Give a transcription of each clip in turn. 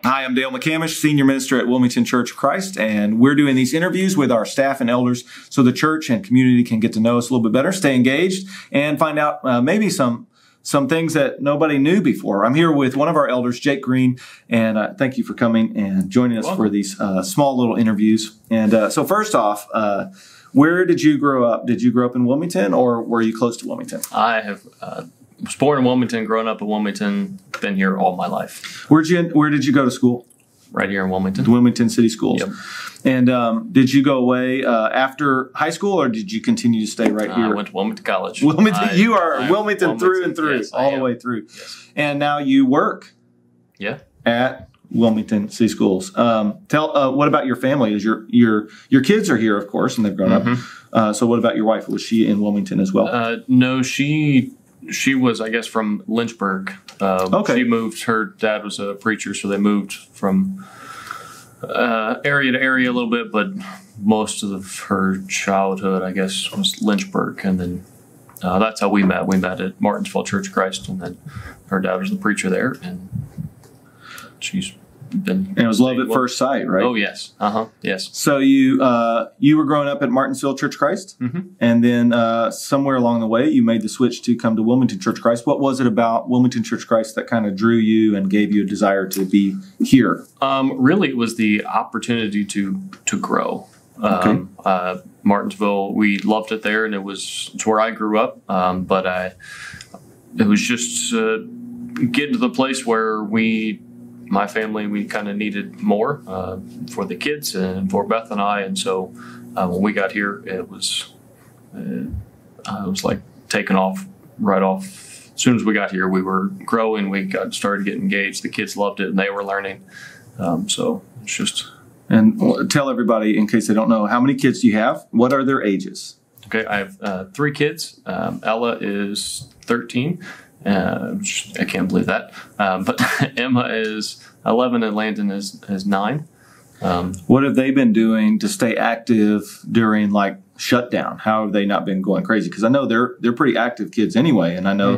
Hi, I'm Dale McCamish, Senior Minister at Wilmington Church of Christ, and we're doing these interviews with our staff and elders so the church and community can get to know us a little bit better, stay engaged, and find out maybe some things that nobody knew before. I'm here with one of our elders, Jake Green, and thank you for coming and joining us for these small little interviews. And so first off, where did you grow up? Did you grow up in Wilmington, or were you close to Wilmington? I have was born in Wilmington, grown up in Wilmington, been here all my life. Where did you go to school? Right here in Wilmington. The Wilmington City Schools. Yep. And did you go away after high school, or did you continue to stay right here? I went to Wilmington College. You are Wilmington through and through, yes, all the way through. Yes. And now you work at Wilmington City Schools. What about your family? Is your kids are here, of course, and they've grown up. So what about your wife? Was she in Wilmington as well? No, she was, I guess, from Lynchburg. Okay. She moved. Her dad was a preacher, so they moved from area to area a little bit, but most of her childhood, I guess, was Lynchburg. And then that's how we met. We met at Martinsville Church of Christ, and then her dad was the preacher there, and she's been... And it was love at first sight, right? Oh, yes. Yes. So you were growing up at Martinsville Church of Christ, and then somewhere along the way, you made the switch to come to Wilmington Church of Christ. What was it about Wilmington Church of Christ that kind of drew you and gave you a desire to be here? Really, it was the opportunity to grow. Martinsville, we loved it there, and it's where I grew up. But it was just getting to the place where my family, we kind of needed more for the kids and for Beth and I. And so when we got here, it was like taking off right off. As soon as we got here, we were growing. We started getting engaged. The kids loved it, and they were learning. So it's just... And tell everybody, in case they don't know, how many kids do you have? What are their ages? Okay, I have 3 kids. Ella is 13. I can't believe that. But Emma is 11 and Landon is 9. What have they been doing to stay active during like shutdown? How have they not been going crazy? Because I know they're pretty active kids anyway, and I know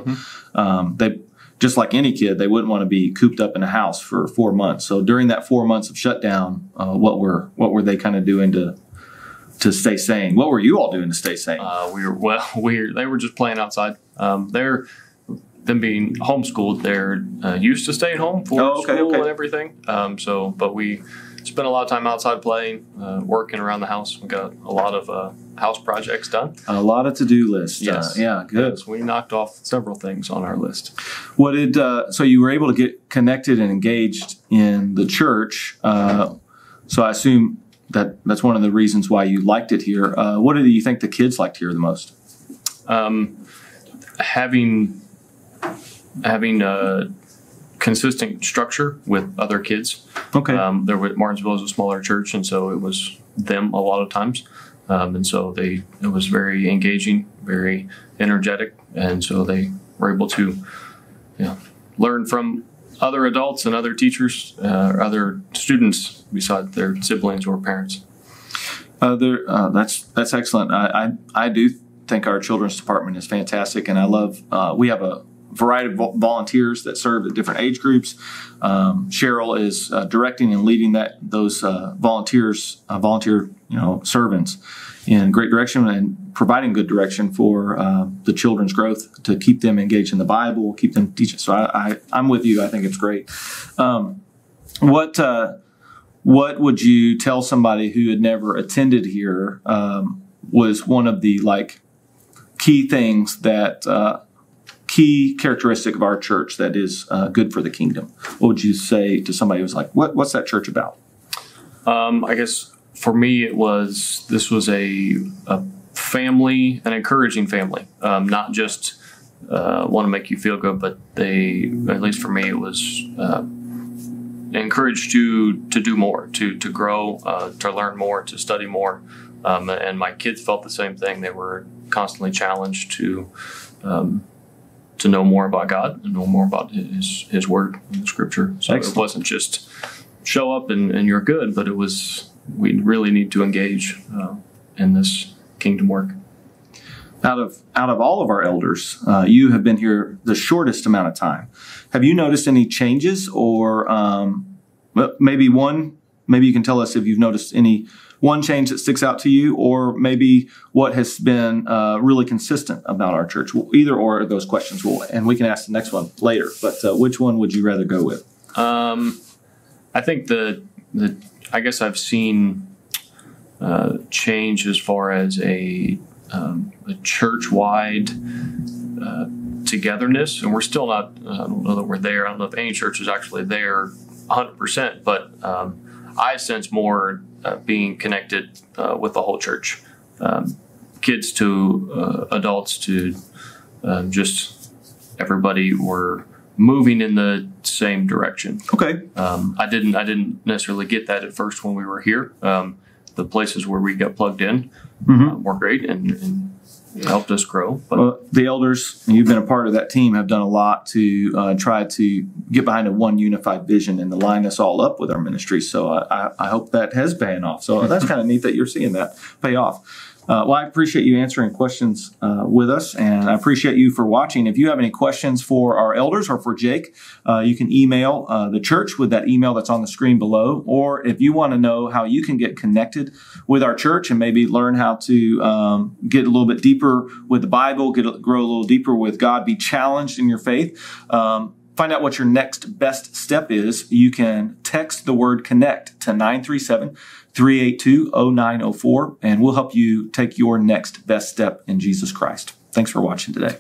they, just like any kid, they wouldn't want to be cooped up in a house for 4 months. So during that 4 months of shutdown, what were they kind of doing to stay sane? What were you all doing to stay sane? They were just playing outside. Them being homeschooled, they're used to staying home for school and everything. But we spent a lot of time outside playing, working around the house. We got a lot of house projects done. A lot of to-do lists. Yes. Yeah, good. Yes, we knocked off several things on our list. So you were able to get connected and engaged in the church. So I assume that's one of the reasons why you liked it here. What do you think the kids liked here the most? Having a consistent structure with other kids. Okay. Martinsville is a smaller church, and so it was them a lot of times. And so it was very engaging, very energetic, and so they were able to learn from other adults and other teachers, other students besides their siblings or parents. That's excellent. I do think our children's department is fantastic, and I love we have a variety of volunteers that serve at different age groups. Cheryl is directing and leading those volunteer servants in great direction and providing good direction for the children's growth to keep them engaged in the Bible, keep them teaching. So I'm with you. I think it's great. What would you tell somebody who had never attended here was one of the key things that key characteristic of our church that is good for the kingdom? What would you say to somebody who's like, what's that church about? I guess for me, this was a family, an encouraging family, not just want to make you feel good, but at least for me, it was encouraged to do more, to grow, to learn more, to study more. And my kids felt the same thing. They were constantly challenged to know more about God and know more about His Word and Scripture. So Excellent. It wasn't just show up and you're good, but we really need to engage in this kingdom work. Out of all of our elders, you have been here the shortest amount of time. Have you noticed any changes, or maybe you can tell us if you've noticed any one change that sticks out to you, or maybe what has been really consistent about our church? Either or of those questions, and we can ask the next one later. But which one would you rather go with? I think I guess I've seen change as far as a church-wide togetherness, and we're still not. I don't know that we're there. I don't know if any church is actually there 100%, but I sense more being connected with the whole church, kids to adults to just everybody were moving in the same direction. Okay. I didn't necessarily get that at first when we were here. The places where we got plugged in were great and helped us grow. But well, the elders, you've been a part of that team, have done a lot to try to get behind a one unified vision and to line us all up with our ministry. So I hope that has paid off. So that's kind of neat that you're seeing that pay off. Well, I appreciate you answering questions with us, and I appreciate you for watching. If you have any questions for our elders or for Jake, you can email the church with that email that's on the screen below. Or if you want to know how you can get connected with our church and maybe learn how to get a little bit deeper with the Bible, grow a little deeper with God, be challenged in your faith, find out what your next best step is, you can text the word CONNECT to 937-382-0904, and we'll help you take your next best step in Jesus Christ. Thanks for watching today.